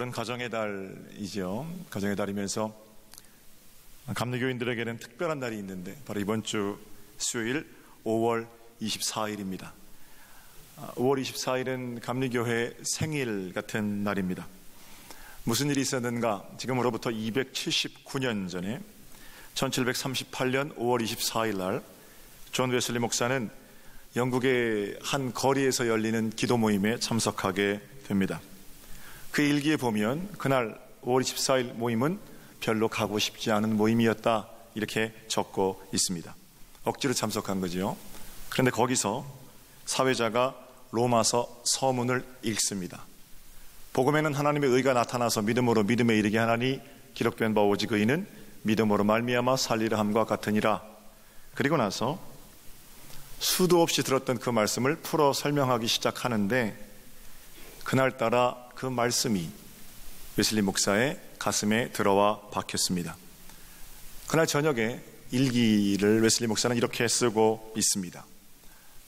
이번 가정의 달이죠. 가정의 달이면서 감리교인들에게는 특별한 날이 있는데 바로 이번 주 수요일 5월 24일입니다. 5월 24일은 감리교회 생일 같은 날입니다. 무슨 일이 있었는가? 지금으로부터 279년 전에 1738년 5월 24일 날 존 웨슬리 목사는 영국의 한 거리에서 열리는 기도 모임에 참석하게 됩니다. 그 일기에 보면 그날 5월 24일 모임은 별로 가고 싶지 않은 모임이었다 이렇게 적고 있습니다. 억지로 참석한 거죠. 그런데 거기서 사회자가 로마서 서문을 읽습니다. 복음에는 하나님의 의가 나타나서 믿음으로 믿음에 이르게 하나니 기록된 바 오직 의인은 믿음으로 말미암아 살리라 함과 같으니라. 그리고 나서 수도 없이 들었던 그 말씀을 풀어 설명하기 시작하는데 그날따라 그 말씀이 웨슬리 목사의 가슴에 들어와 박혔습니다. 그날 저녁에 일기를 웨슬리 목사는 이렇게 쓰고 있습니다.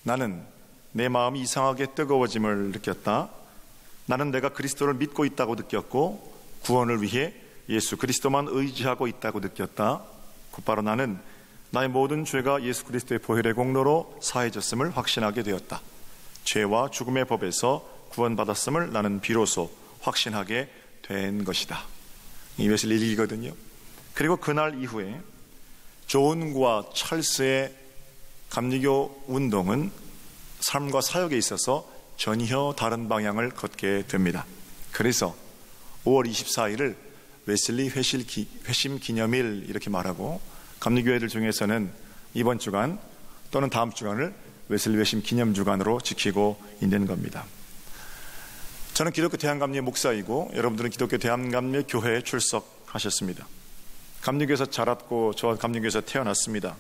나는 내 마음이 이상하게 뜨거워짐을 느꼈다. 나는 내가 그리스도를 믿고 있다고 느꼈고 구원을 위해 예수 그리스도만 의지하고 있다고 느꼈다. 곧바로 나는 나의 모든 죄가 예수 그리스도의 보혈의 공로로 사해졌음을 확신하게 되었다. 죄와 죽음의 법에서 구원받았음을 나는 비로소 확신하게 된 것이다. 이 웨슬리 일기거든요. 그리고 그날 이후에 존과 찰스의 감리교 운동은 삶과 사역에 있어서 전혀 다른 방향을 걷게 됩니다. 그래서 5월 24일을 웨슬리 회심 기념일 이렇게 말하고 감리교회들 중에서는 이번 주간 또는 다음 주간을 웨슬리 회심 기념 주간으로 지키고 있는 겁니다. 저는 기독교 대한감리회 목사이고 여러분들은 기독교 대한감리회 교회에 출석하셨습니다. 감리교에서 자랐고 저 감리교에서 태어났습니다.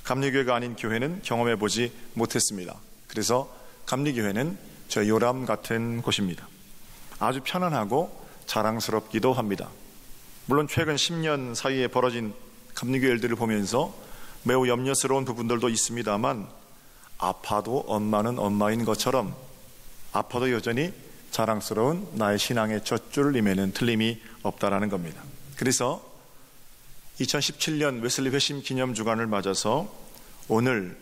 감리교회가 아닌 교회는 경험해보지 못했습니다. 그래서 감리교회는 저 요람 같은 곳입니다. 아주 편안하고 자랑스럽기도 합니다. 물론 최근 10년 사이에 벌어진 감리교회 일들을 보면서 매우 염려스러운 부분들도 있습니다만 아파도 엄마는 엄마인 것처럼 아파도 여전히 자랑스러운 나의 신앙의 젖줄임에는 틀림이 없다라는 겁니다. 그래서 2017년 웨슬리 회심 기념 주간을 맞아서 오늘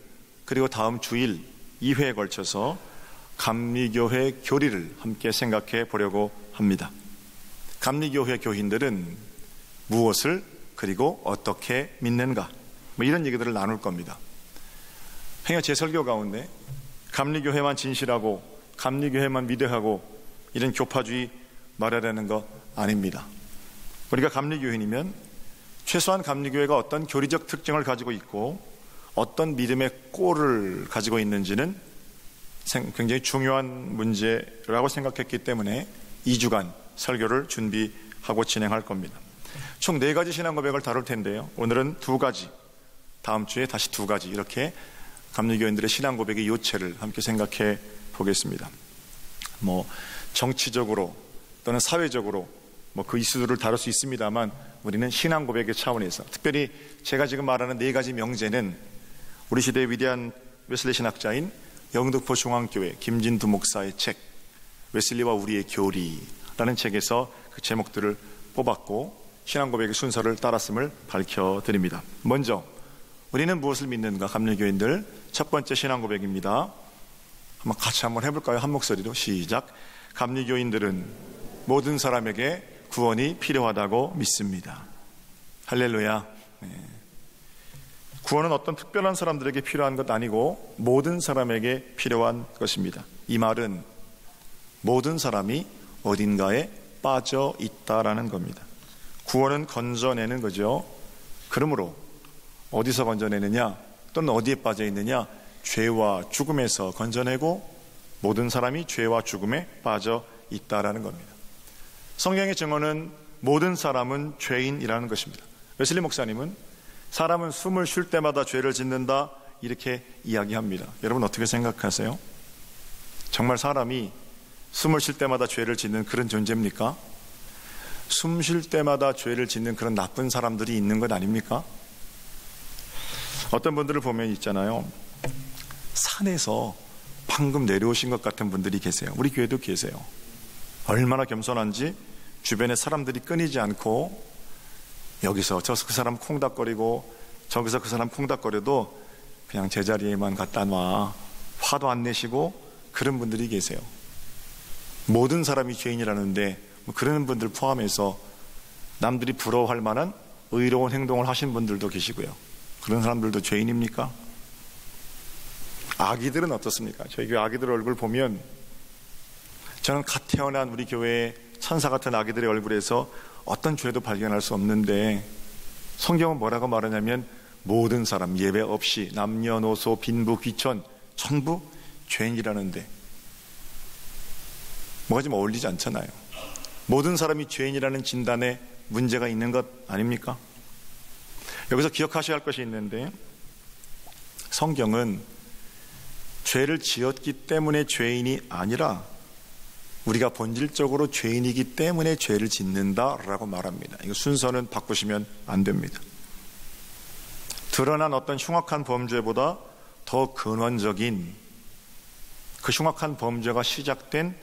그리고 다음 주일 2회에 걸쳐서 감리교회 교리를 함께 생각해 보려고 합니다. 감리교회 교인들은 무엇을 그리고 어떻게 믿는가? 이런 얘기들을 나눌 겁니다. 행여 제 설교 가운데 감리교회만 진실하고 감리교회만 위대하고 이런 교파주의 말하려는 거 아닙니다. 우리가 감리교인이면 최소한 감리교회가 어떤 교리적 특징을 가지고 있고 어떤 믿음의 꼴을 가지고 있는지는 굉장히 중요한 문제라고 생각했기 때문에 2주간 설교를 준비하고 진행할 겁니다. 총 4가지 신앙 고백을 다룰 텐데요. 오늘은 2가지, 다음 주에 다시 2가지 이렇게 감리교인들의 신앙 고백의 요체를 함께 생각해 보겠습니다. 정치적으로 또는 사회적으로 그 이슈들을 다룰 수 있습니다만 우리는 신앙 고백의 차원에서 특별히 제가 지금 말하는 4가지 명제는 우리 시대의 위대한 웨슬리 신학자인 영등포 중앙교회 김진두 목사의 책 웨슬리와 우리의 교리라는 책에서 그 제목들을 뽑았고 신앙 고백의 순서를 따랐음을 밝혀드립니다. 먼저 우리는 무엇을 믿는가? 감리교인들 첫 번째 신앙 고백입니다. 같이 한번 해볼까요? 한 목소리로 시작. 감리교인들은 모든 사람에게 구원이 필요하다고 믿습니다. 할렐루야. 구원은 어떤 특별한 사람들에게 필요한 것 아니고 모든 사람에게 필요한 것입니다. 이 말은 모든 사람이 어딘가에 빠져 있다라는 겁니다. 구원은 건져내는 거죠. 그러므로 어디서 건져내느냐 또는 어디에 빠져 있느냐? 죄와 죽음에서 건져내고 모든 사람이 죄와 죽음에 빠져 있다라는 겁니다. 성경의 증언은 모든 사람은 죄인이라는 것입니다. 웨슬리 목사님은 사람은 숨을 쉴 때마다 죄를 짓는다 이렇게 이야기합니다. 여러분 어떻게 생각하세요? 정말 사람이 숨을 쉴 때마다 죄를 짓는 그런 존재입니까? 숨 쉴 때마다 죄를 짓는 그런 나쁜 사람들이 있는 것 아닙니까? 어떤 분들을 보면 있잖아요. 산에서 방금 내려오신 것 같은 분들이 계세요. 우리 교회도 계세요. 얼마나 겸손한지 주변에 사람들이 끊이지 않고 여기서 그 사람 콩닥거리고 저기서 그 사람 콩닥거려도 그냥 제자리에만 갖다 놔, 화도 안 내시고 그런 분들이 계세요. 모든 사람이 죄인이라는데 그런 분들 포함해서 남들이 부러워할 만한 의로운 행동을 하신 분들도 계시고요. 그런 사람들도 죄인입니까? 아기들은 어떻습니까? 저희 교회 아기들 얼굴 보면 저는 갓 태어난 우리 교회의 천사 같은 아기들의 얼굴에서 어떤 죄도 발견할 수 없는데 성경은 뭐라고 말하냐면 모든 사람 예외 없이 남녀노소 빈부 귀천 전부 죄인이라는데 뭐가 좀 어울리지 않잖아요. 모든 사람이 죄인이라는 진단에 문제가 있는 것 아닙니까? 여기서 기억하셔야 할 것이 있는데 성경은 죄를 지었기 때문에 죄인이 아니라 우리가 본질적으로 죄인이기 때문에 죄를 짓는다라고 말합니다. 이거 순서는 바꾸시면 안 됩니다. 드러난 어떤 흉악한 범죄보다 더 근원적인 그 흉악한 범죄가 시작된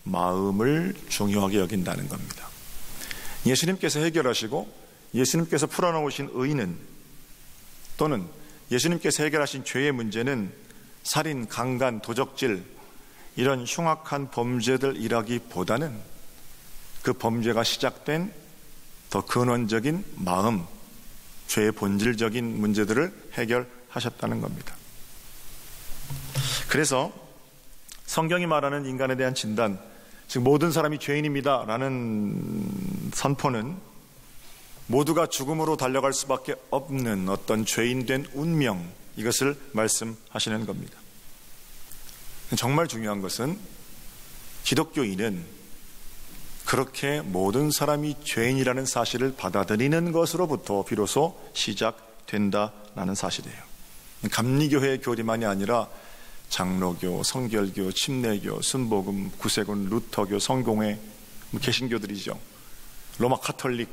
마음을 중요하게 여긴다는 겁니다. 예수님께서 해결하시고 예수님께서 풀어놓으신 의는 또는 예수님께서 해결하신 죄의 문제는 살인, 강간, 도적질 이런 흉악한 범죄들이라기보다는 그 범죄가 시작된 더 근원적인 마음, 죄의 본질적인 문제들을 해결하셨다는 겁니다. 그래서 성경이 말하는 인간에 대한 진단, 즉 모든 사람이 죄인입니다 라는 선포는 모두가 죽음으로 달려갈 수밖에 없는 어떤 죄인된 운명, 이것을 말씀하시는 겁니다. 정말 중요한 것은 기독교인은 그렇게 모든 사람이 죄인이라는 사실을 받아들이는 것으로부터 비로소 시작된다라는 사실이에요. 감리교회의 교리만이 아니라 장로교, 성결교, 침례교, 순복음, 구세군, 루터교, 성공회, 개신교들이죠. 로마 카톨릭,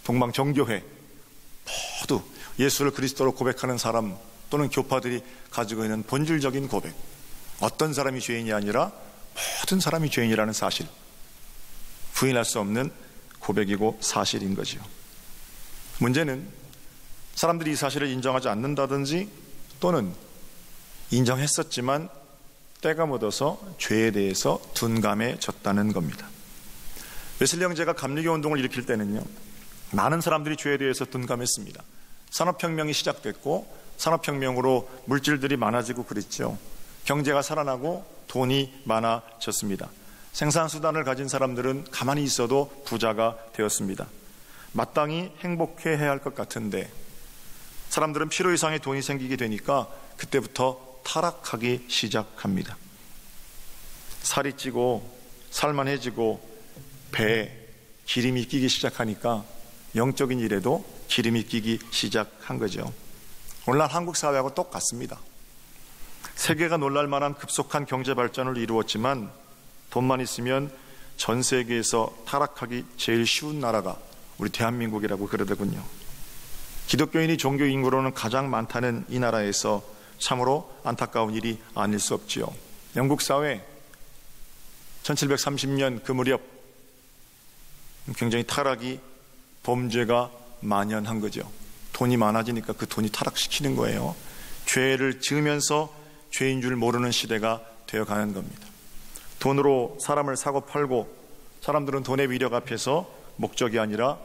동방정교회 모두 예수를 그리스도로 고백하는 사람 또는 교파들이 가지고 있는 본질적인 고백, 어떤 사람이 죄인이 아니라 모든 사람이 죄인이라는 사실, 부인할 수 없는 고백이고 사실인 거죠. 문제는 사람들이 이 사실을 인정하지 않는다든지 또는 인정했었지만 때가 묻어서 죄에 대해서 둔감해졌다는 겁니다. 웨슬리 형제가 감리교 운동을 일으킬 때는요, 많은 사람들이 죄에 대해서 둔감했습니다. 산업혁명이 시작됐고 산업혁명으로 물질들이 많아지고 그랬죠. 경제가 살아나고 돈이 많아졌습니다. 생산수단을 가진 사람들은 가만히 있어도 부자가 되었습니다. 마땅히 행복해해야 할 것 같은데 사람들은 필요 이상의 돈이 생기게 되니까 그때부터 타락하기 시작합니다. 살이 찌고 살만해지고 배에 기름이 끼기 시작하니까 영적인 일에도 기름이 끼기 시작한 거죠. 오늘날 한국 사회하고 똑같습니다. 세계가 놀랄 만한 급속한 경제 발전을 이루었지만 돈만 있으면 전 세계에서 타락하기 제일 쉬운 나라가 우리 대한민국이라고 그러더군요. 기독교인이 종교 인구로는 가장 많다는 이 나라에서 참으로 안타까운 일이 아닐 수 없지요. 영국 사회 1730년 그 무렵 굉장히 타락이, 범죄가 만연한 거죠. 돈이 많아지니까 그 돈이 타락시키는 거예요. 죄를 지으면서 죄인 줄 모르는 시대가 되어가는 겁니다. 돈으로 사람을 사고 팔고 사람들은 돈의 위력 앞에서 목적이 아니라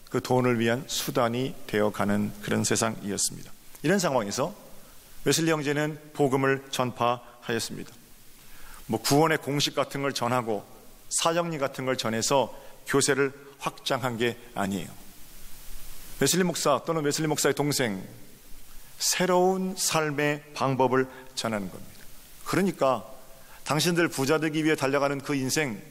그 돈을 위한 수단이 되어가는 그런 세상이었습니다. 이런 상황에서 웨슬리 형제는 복음을 전파하였습니다. 구원의 공식 같은 걸 전하고 사정리 같은 걸 전해서 교세를 확장한 게 아니에요. 웨슬리 목사 또는 웨슬리 목사의 동생, 새로운 삶의 방법을 전하는 겁니다. 그러니까 당신들 부자 되기 위해 달려가는 그 인생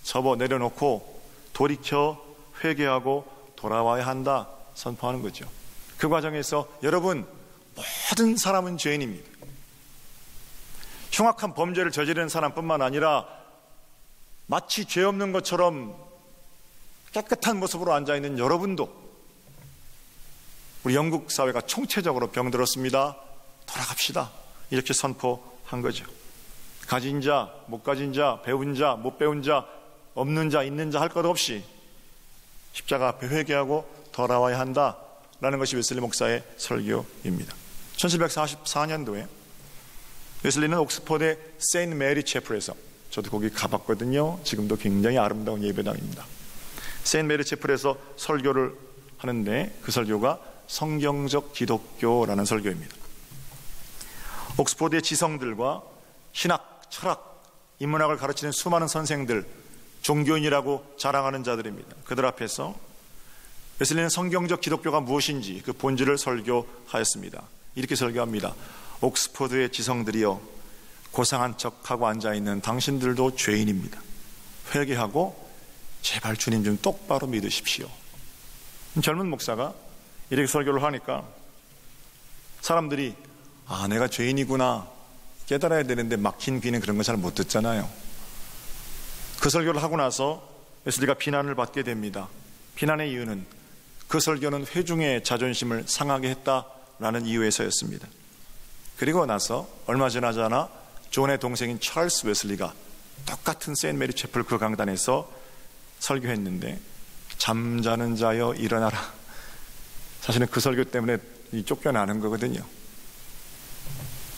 접어 내려놓고 돌이켜 회개하고 돌아와야 한다 선포하는 거죠. 그 과정에서 여러분, 모든 사람은 죄인입니다. 흉악한 범죄를 저지르는 사람뿐만 아니라 마치 죄 없는 것처럼 깨끗한 모습으로 앉아있는 여러분도, 우리 영국 사회가 총체적으로 병들었습니다. 돌아갑시다. 이렇게 선포한 거죠. 가진 자, 못 가진 자, 배운 자, 못 배운 자, 없는 자 있는 자 할 것 없이 십자가 앞에 회개하고 돌아와야 한다라는 것이 웨슬리 목사의 설교입니다. 1744년도에 웨슬리는 옥스퍼드의 세인트 메리 채플에서, 저도 거기 가봤거든요. 지금도 굉장히 아름다운 예배당입니다. 세인트 메리 채플에서 설교를 하는데 그 설교가 성경적 기독교라는 설교입니다. 옥스퍼드의 지성들과 신학, 철학, 인문학을 가르치는 수많은 선생들, 종교인이라고 자랑하는 자들입니다. 그들 앞에서 웨슬리는 성경적 기독교가 무엇인지 그 본질을 설교하였습니다. 이렇게 설교합니다. 옥스퍼드의 지성들이여, 고상한 척하고 앉아있는 당신들도 죄인입니다. 회개하고 제발 주님 좀 똑바로 믿으십시오. 젊은 목사가 이렇게 설교를 하니까 사람들이 내가 죄인이구나 깨달아야 되는데 막힌 귀는 그런 거 잘 못 듣잖아요. 그 설교를 하고 나서 웨슬리가 비난을 받게 됩니다. 비난의 이유는 그 설교는 회중의 자존심을 상하게 했다라는 이유에서였습니다. 그리고 나서 얼마 지나지 존의 동생인 찰스 웨슬리가 똑같은 세인트 메리 채플 그 강단에서 설교했는데, 잠자는 자여 일어나라. 사실은 그 설교 때문에 쫓겨나는 거거든요.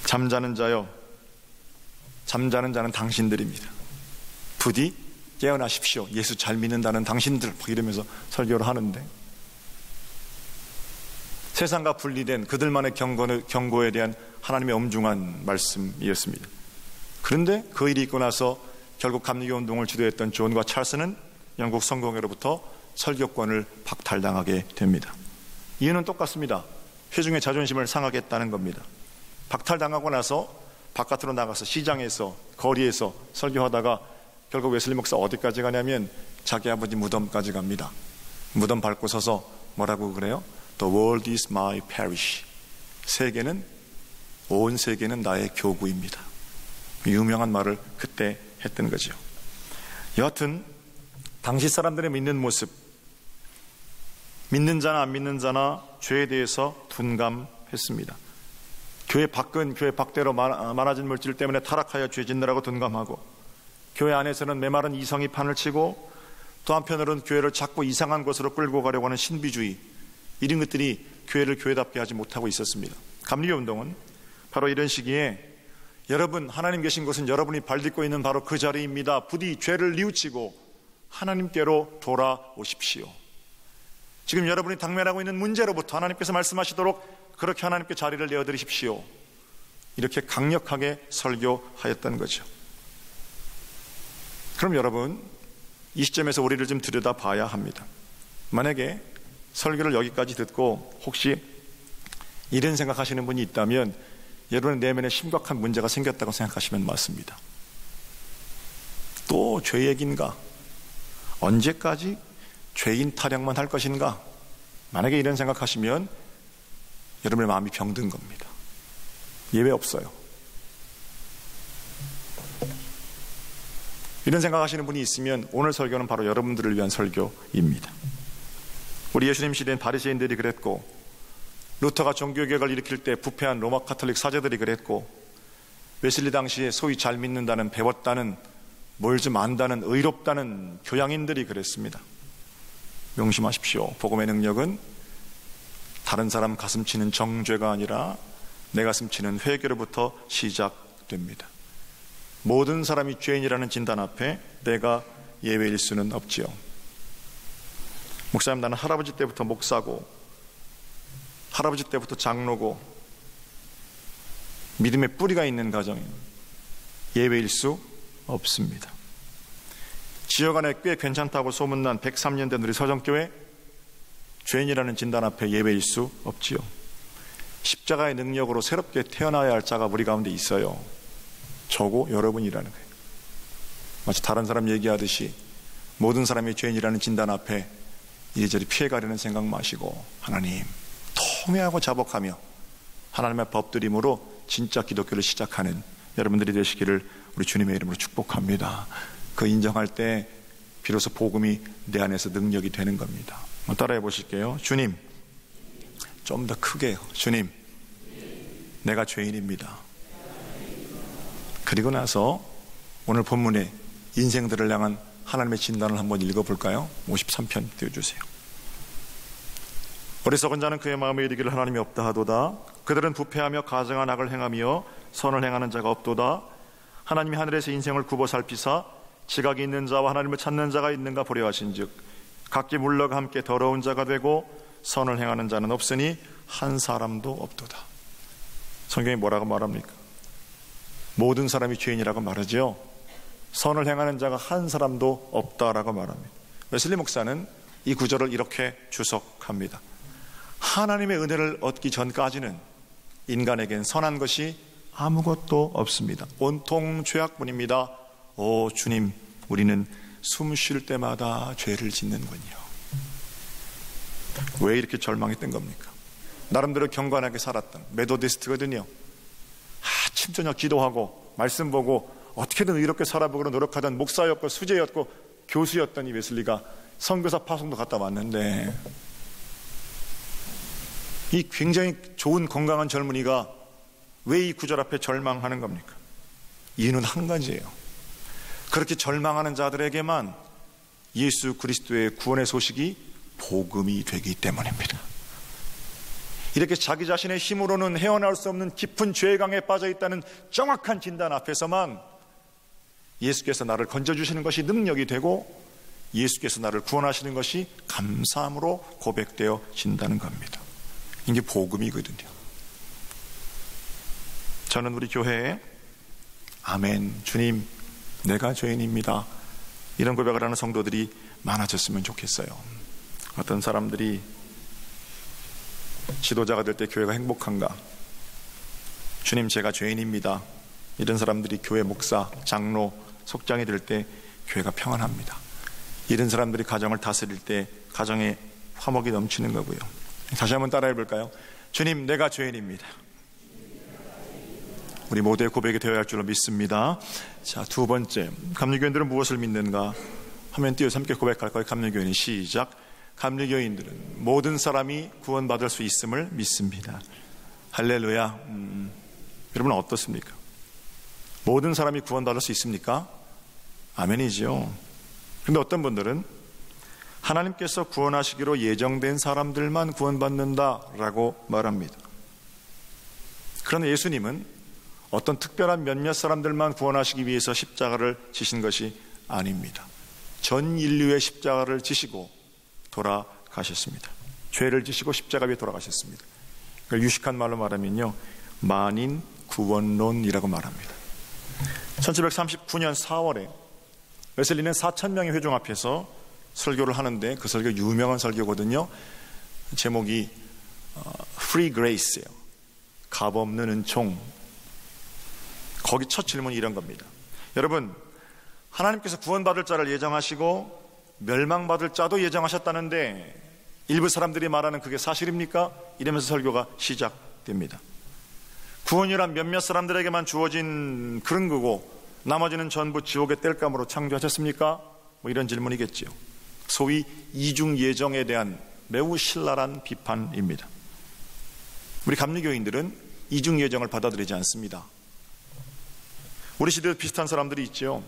잠자는 자여, 잠자는 자는 당신들입니다. 부디 깨어나십시오. 예수 잘 믿는다는 당신들, 이러면서 설교를 하는데, 세상과 분리된 그들만의 경고에 대한 하나님의 엄중한 말씀이었습니다. 그런데 그 일이 있고 나서 결국 감리교 운동을 주도했던 존과 찰스는 영국 성공회로부터 설교권을 박탈당하게 됩니다. 이유는 똑같습니다. 회중의 자존심을 상하겠다는 겁니다. 박탈당하고 나서 바깥으로 나가서 시장에서, 거리에서 설교하다가 결국 웨슬리 목사 어디까지 가냐면 자기 아버지 무덤까지 갑니다. 무덤 밟고 서서 뭐라고 그래요? The world is my parish. 온 세계는 나의 교구입니다. 유명한 말을 그때 했던 거죠. 여하튼 당시 사람들의 믿는 모습, 믿는 자나 안 믿는 자나 죄에 대해서 둔감했습니다. 교회 밖은 교회 밖대로 많아진 물질 때문에 타락하여 죄 짓느라고 둔감하고, 교회 안에서는 메마른 이성이 판을 치고, 또 한편으로는 교회를 자꾸 이상한 곳으로 끌고 가려고 하는 신비주의, 이런 것들이 교회를 교회답게 하지 못하고 있었습니다. 감리교 운동은 바로 이런 시기에 여러분, 하나님 계신 곳은 여러분이 발딛고 있는 바로 그 자리입니다. 부디 죄를 뉘우치고 하나님께로 돌아오십시오. 지금 여러분이 당면하고 있는 문제로부터 하나님께서 말씀하시도록 그렇게 하나님께 자리를 내어드리십시오. 이렇게 강력하게 설교하였던 거죠. 그럼 여러분, 이 시점에서 우리를 좀 들여다봐야 합니다. 만약에 설교를 여기까지 듣고 혹시 이런 생각하시는 분이 있다면 여러분의 내면에 심각한 문제가 생겼다고 생각하시면 맞습니다. 또 죄 얘기인가? 언제까지 죄인 타령만 할 것인가? 만약에 이런 생각하시면 여러분의 마음이 병든 겁니다. 예외 없어요. 이런 생각하시는 분이 있으면 오늘 설교는 바로 여러분들을 위한 설교입니다. 우리 예수님 시대엔 바리새인들이 그랬고, 루터가 종교개혁을 일으킬 때 부패한 로마 카톨릭 사제들이 그랬고, 웨슬리 당시에 소위 잘 믿는다는, 배웠다는, 뭘 좀 안다는, 의롭다는 교양인들이 그랬습니다. 명심하십시오. 복음의 능력은 다른 사람 가슴 치는 정죄가 아니라 내 가슴 치는 회개로부터 시작됩니다. 모든 사람이 죄인이라는 진단 앞에 내가 예외일 수는 없지요. 목사님, 나는 할아버지 때부터 목사고 할아버지 때부터 장로고 믿음의 뿌리가 있는 가정입니다. 예외일 수 없습니다. 지역 안에 꽤 괜찮다고 소문난 103년된 우리 서정교회, 죄인이라는 진단 앞에 예외일 수 없지요. 십자가의 능력으로 새롭게 태어나야 할 자가 우리 가운데 있어요. 저고 여러분이라는 거예요. 마치 다른 사람 얘기하듯이 모든 사람이 죄인이라는 진단 앞에 이리저리 피해가려는 생각 마시고 하나님 통회하고 자복하며 하나님의 법들임으로 진짜 기독교를 시작하는 여러분들이 되시기를 우리 주님의 이름으로 축복합니다. 그 인정할 때 비로소 복음이 내 안에서 능력이 되는 겁니다. 따라해 보실게요. 주님, 좀 더 크게요. 주님, 내가 죄인입니다. 그리고 나서 오늘 본문에 인생들을 향한 하나님의 진단을 한번 읽어볼까요? 53편 띄워주세요. 어리석은 자는 그의 마음에 이르기를 하나님이 없다 하도다. 그들은 부패하며 가증한 악을 행하며 선을 행하는 자가 없도다. 하나님이 하늘에서 인생을 굽어 살피사 지각이 있는 자와 하나님을 찾는 자가 있는가 보려 하신즉 각기 물러가 함께 더러운 자가 되고 선을 행하는 자는 없으니 한 사람도 없도다. 성경이 뭐라고 말합니까? 모든 사람이 죄인이라고 말하죠. 선을 행하는 자가 한 사람도 없다라고 말합니다. 웨슬리 목사는 이 구절을 이렇게 주석합니다. 하나님의 은혜를 얻기 전까지는 인간에겐 선한 것이 아무것도 없습니다. 온통 죄악뿐입니다. 오 주님, 우리는 숨 쉴 때마다 죄를 짓는군요. 왜 이렇게 절망했던 겁니까? 나름대로 경건하게 살았던 메도디스트거든요. 아침 저녁 기도하고 말씀 보고 어떻게든 의롭게 살아보기로 노력하던 목사였고 수재였고 교수였던 이 웨슬리가 선교사 파송도 갔다 왔는데, 이 굉장히 좋은 건강한 젊은이가 왜 이 구절 앞에 절망하는 겁니까? 이유는 한 가지예요. 그렇게 절망하는 자들에게만 예수 그리스도의 구원의 소식이 복음이 되기 때문입니다. 이렇게 자기 자신의 힘으로는 헤어나올 수 없는 깊은 죄의 강에 빠져 있다는 정확한 진단 앞에서만 예수께서 나를 건져주시는 것이 능력이 되고 예수께서 나를 구원하시는 것이 감사함으로 고백되어진다는 겁니다. 이게 복음이거든요. 저는 우리 교회에 아멘, 주님 내가 죄인입니다, 이런 고백을 하는 성도들이 많아졌으면 좋겠어요. 어떤 사람들이 지도자가 될 때 교회가 행복한가? 주님 제가 죄인입니다, 이런 사람들이 교회 목사, 장로, 속장이 될 때 교회가 평안합니다. 이런 사람들이 가정을 다스릴 때 가정에 화목이 넘치는 거고요. 다시 한번 따라해 볼까요? 주님 내가 죄인입니다. 우리 모두의 고백이 되어야 할 줄로 믿습니다. 자, 두 번째, 감리교인들은 무엇을 믿는가? 화면 띄워서 함께 고백할 거예요. 감리교인 시작. 감리교인들은 모든 사람이 구원받을 수 있음을 믿습니다. 할렐루야. 여러분 어떻습니까? 모든 사람이 구원받을 수 있습니까? 아멘이죠. 그런데 어떤 분들은 하나님께서 구원하시기로 예정된 사람들만 구원받는다라고 말합니다. 그러나 예수님은 어떤 특별한 몇몇 사람들만 구원하시기 위해서 십자가를 지신 것이 아닙니다. 전 인류의 십자가를 지시고 돌아가셨습니다. 죄를 지시고 십자가 위에 돌아가셨습니다. 그걸 유식한 말로 말하면요, 만인 구원론이라고 말합니다. 1739년 4월에 웨슬리는 4,000명의 회중 앞에서 설교를 하는데, 그 설교 유명한 설교거든요. 제목이 Free Grace예요. 값 없는 은총. 거기 첫 질문이 이런 겁니다. 여러분, 하나님께서 구원받을 자를 예정하시고 멸망받을 자도 예정하셨다는데 일부 사람들이 말하는 그게 사실입니까? 이러면서 설교가 시작됩니다. 구원이란 몇몇 사람들에게만 주어진 그런 거고 나머지는 전부 지옥의 땔감으로 창조하셨습니까? 뭐 이런 질문이겠지요. 소위 이중 예정에 대한 매우 신랄한 비판입니다. 우리 감리교인들은 이중 예정을 받아들이지 않습니다. 우리 시대도 비슷한 사람들이 있죠.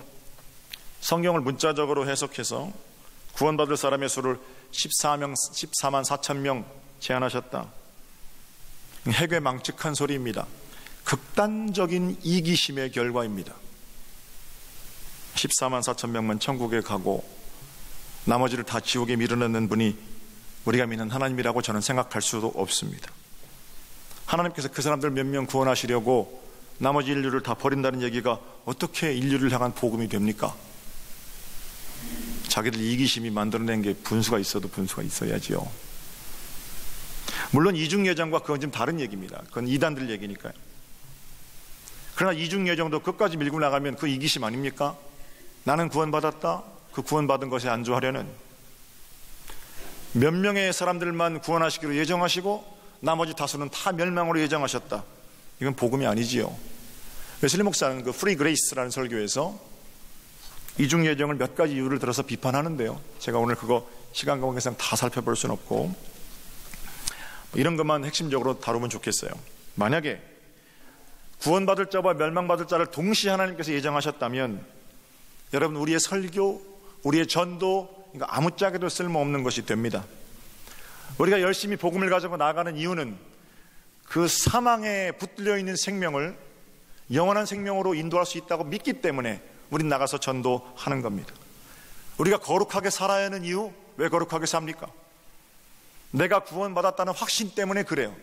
성경을 문자적으로 해석해서 구원받을 사람의 수를 14만 4천 명 제한하셨다. 해괴망측한 소리입니다. 극단적인 이기심의 결과입니다. 14만 4천 명만 천국에 가고 나머지를 다 지옥에 밀어넣는 분이 우리가 믿는 하나님이라고 저는 생각할 수도 없습니다. 하나님께서 그 사람들 몇 명 구원하시려고 나머지 인류를 다 버린다는 얘기가 어떻게 인류를 향한 복음이 됩니까? 자기들 이기심이 만들어낸 게 분수가 있어도 분수가 있어야지요. 물론 이중예정과 그건 좀 다른 얘기입니다. 그건 이단들 얘기니까요. 그러나 이중예정도 끝까지 밀고 나가면 그 이기심 아닙니까? 나는 구원받았다. 그 구원받은 것에 안주하려는, 몇 명의 사람들만 구원하시기로 예정하시고 나머지 다수는 다 멸망으로 예정하셨다. 이건 복음이 아니지요. 웨슬리 목사는 그 프리 그레이스라는 설교에서 이중 예정을 몇 가지 이유를 들어서 비판하는데요. 제가 오늘 그거 시간 관계상 다 살펴볼 수는 없고 이런 것만 핵심적으로 다루면 좋겠어요. 만약에 구원받을 자와 멸망받을 자를 동시에 하나님께서 예정하셨다면 여러분, 우리의 설교, 우리의 전도 아무짝에도 쓸모없는 것이 됩니다. 우리가 열심히 복음을 가지고 나아가는 이유는 그 사망에 붙들려 있는 생명을 영원한 생명으로 인도할 수 있다고 믿기 때문에 우린 나가서 전도하는 겁니다. 우리가 거룩하게 살아야 하는 이유, 왜 거룩하게 삽니까? 내가 구원받았다는 확신 때문에 그래요.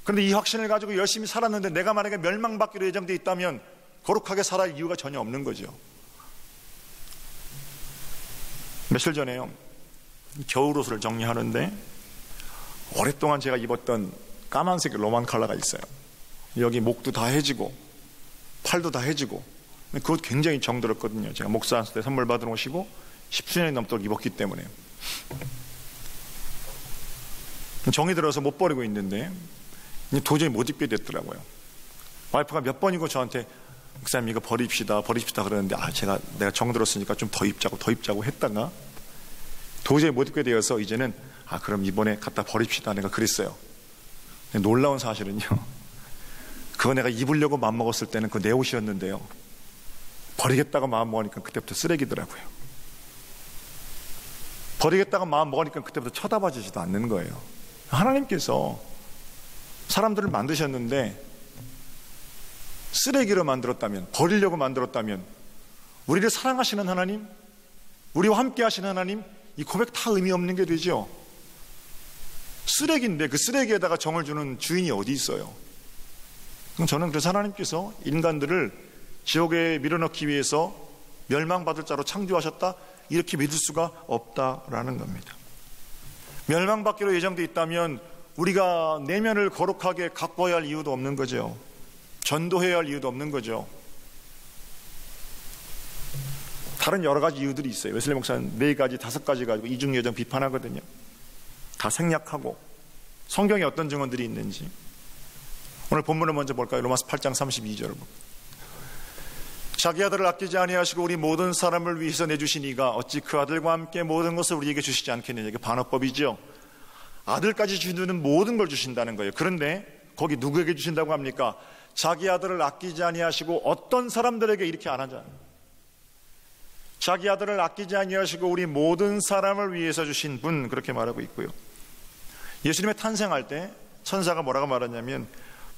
그런데 이 확신을 가지고 열심히 살았는데 내가 만약에 멸망받기로 예정되어 있다면 거룩하게 살아야 할 이유가 전혀 없는 거죠. 며칠 전에요, 겨울옷을 정리하는데 오랫동안 제가 입었던 까만색 로만 컬러가 있어요. 여기 목도 다 해지고 팔도 다 해지고, 그것 굉장히 정들었거든요. 제가 목사한테 선물 받은 옷이고 10수년이 넘도록 입었기 때문에 정이 들어서 못 버리고 있는데 도저히 못 입게 됐더라고요. 와이프가 몇 번이고 저한테 목사님 이거 버립시다 그러는데 내가 정들었으니까 좀 더 입자고 했다가 도저히 못 입게 되어서 이제는 그럼 이번에 갖다 버립시다 내가 그랬어요. 놀라운 사실은요, 그거 내가 입으려고 마음먹었을 때는 그거 내 옷이었는데요, 버리겠다고 마음먹으니까 그때부터 쓰레기더라고요. 버리겠다고 마음먹으니까 그때부터 쳐다봐주지도 않는 거예요. 하나님께서 사람들을 만드셨는데 쓰레기로 만들었다면, 버리려고 만들었다면, 우리를 사랑하시는 하나님, 우리와 함께 하시는 하나님, 이 고백 다 의미 없는 게 되죠. 쓰레기인데 그 쓰레기에다가 정을 주는 주인이 어디 있어요? 그럼 저는 그래서 하나님께서 인간들을 지옥에 밀어넣기 위해서 멸망받을 자로 창조하셨다, 이렇게 믿을 수가 없다라는 겁니다. 멸망받기로 예정되어 있다면 우리가 내면을 거룩하게 가꿔야 할 이유도 없는 거죠. 전도해야 할 이유도 없는 거죠. 다른 여러 가지 이유들이 있어요. 웨슬리 목사는 4가지, 5가지 가지고 이중예정 비판하거든요. 다 생략하고 성경에 어떤 증언들이 있는지. 오늘 본문을 먼저 볼까요? 로마서 8장 32절을 볼까요? 자기 아들을 아끼지 아니하시고 우리 모든 사람을 위해서 내주신 이가 어찌 그 아들과 함께 모든 것을 우리에게 주시지 않겠느냐. 이게 반어법이죠. 아들까지 주시는 모든 걸 주신다는 거예요. 그런데 거기 누구에게 주신다고 합니까? 자기 아들을 아끼지 아니하시고 어떤 사람들에게 이렇게 안 하잖아요. 자기 아들을 아끼지 아니하시고 우리 모든 사람을 위해서 주신 분, 그렇게 말하고 있고요. 예수님의 탄생할 때 천사가 뭐라고 말하냐면,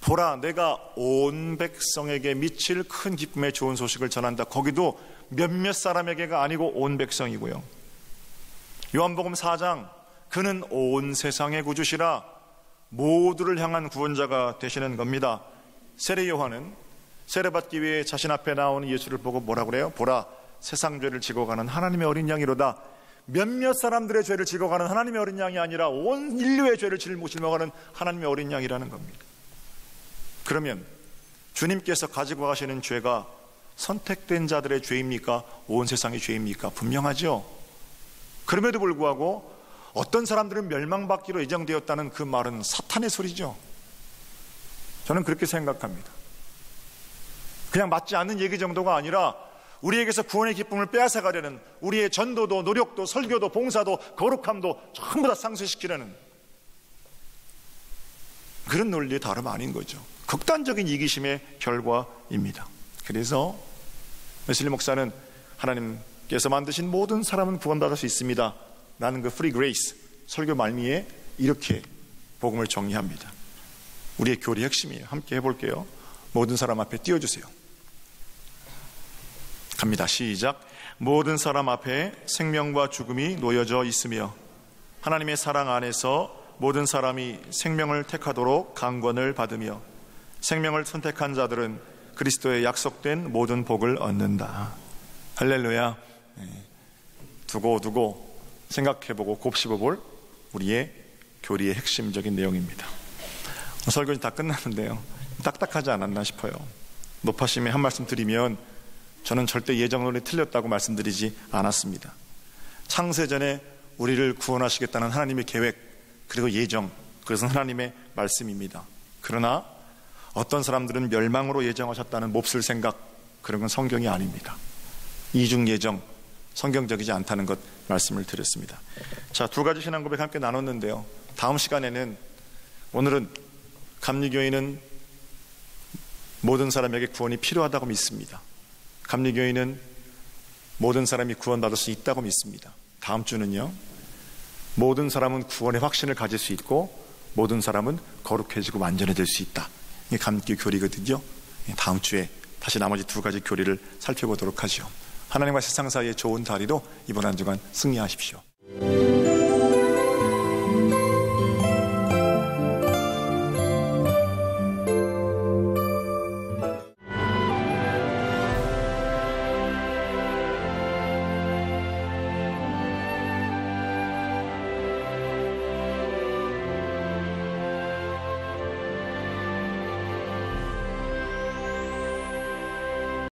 보라 내가 온 백성에게 미칠 큰 기쁨의 좋은 소식을 전한다. 거기도 몇몇 사람에게가 아니고 온 백성이고요. 요한복음 4장, 그는 온 세상의 구주시라, 모두를 향한 구원자가 되시는 겁니다. 세례 요한은 세례받기 위해 자신 앞에 나오는 예수를 보고 뭐라고 그래요? 보라 세상 죄를 지고 가는 하나님의 어린 양이로다. 몇몇 사람들의 죄를 지고 가는 하나님의 어린 양이 아니라 온 인류의 죄를 짊어가는 하나님의 어린 양이라는 겁니다. 그러면 주님께서 가지고 가시는 죄가 선택된 자들의 죄입니까? 온 세상의 죄입니까? 분명하죠. 그럼에도 불구하고 어떤 사람들은 멸망받기로 예정되었다는 그 말은 사탄의 소리죠. 저는 그렇게 생각합니다. 그냥 맞지 않는 얘기 정도가 아니라 우리에게서 구원의 기쁨을 빼앗아가려는, 우리의 전도도 노력도 설교도 봉사도 거룩함도 전부 다 상쇄시키려는 그런 논리의 다름 아닌 거죠. 극단적인 이기심의 결과입니다. 그래서 웨슬리 목사는 하나님께서 만드신 모든 사람은 구원받을 수 있습니다 라는 그 프리 그레이스 설교 말미에 이렇게 복음을 정리합니다. 우리의 교리 핵심이에요. 함께 해볼게요. 모든 사람 앞에 띄워주세요. 갑니다. 시작. 모든 사람 앞에 생명과 죽음이 놓여져 있으며 하나님의 사랑 안에서 모든 사람이 생명을 택하도록 강권을 받으며 생명을 선택한 자들은 그리스도의 약속된 모든 복을 얻는다. 할렐루야. 두고 생각해보고 곱씹어볼 우리의 교리의 핵심적인 내용입니다. 설교는 다 끝났는데요, 딱딱하지 않았나 싶어요. 높아심에 한 말씀 드리면, 저는 절대 예정론이 틀렸다고 말씀드리지 않았습니다. 창세전에 우리를 구원하시겠다는 하나님의 계획, 그리고 예정, 그것은 하나님의 말씀입니다. 그러나 어떤 사람들은 멸망으로 예정하셨다는 몹쓸 생각, 그런 건 성경이 아닙니다. 이중 예정, 성경적이지 않다는 것 말씀을 드렸습니다. 자, 2가지 신앙 고백 함께 나눴는데요, 다음 시간에는, 오늘은 감리교회는 모든 사람에게 구원이 필요하다고 믿습니다. 감리교회는 모든 사람이 구원받을 수 있다고 믿습니다. 다음 주는요, 모든 사람은 구원의 확신을 가질 수 있고 모든 사람은 거룩해지고 완전해질 수 있다. 이게 감기 교리거든요. 다음 주에 다시 나머지 두 가지 교리를 살펴보도록 하죠. 하나님과 세상 사이의 좋은 다리로 이번 한 주간 승리하십시오.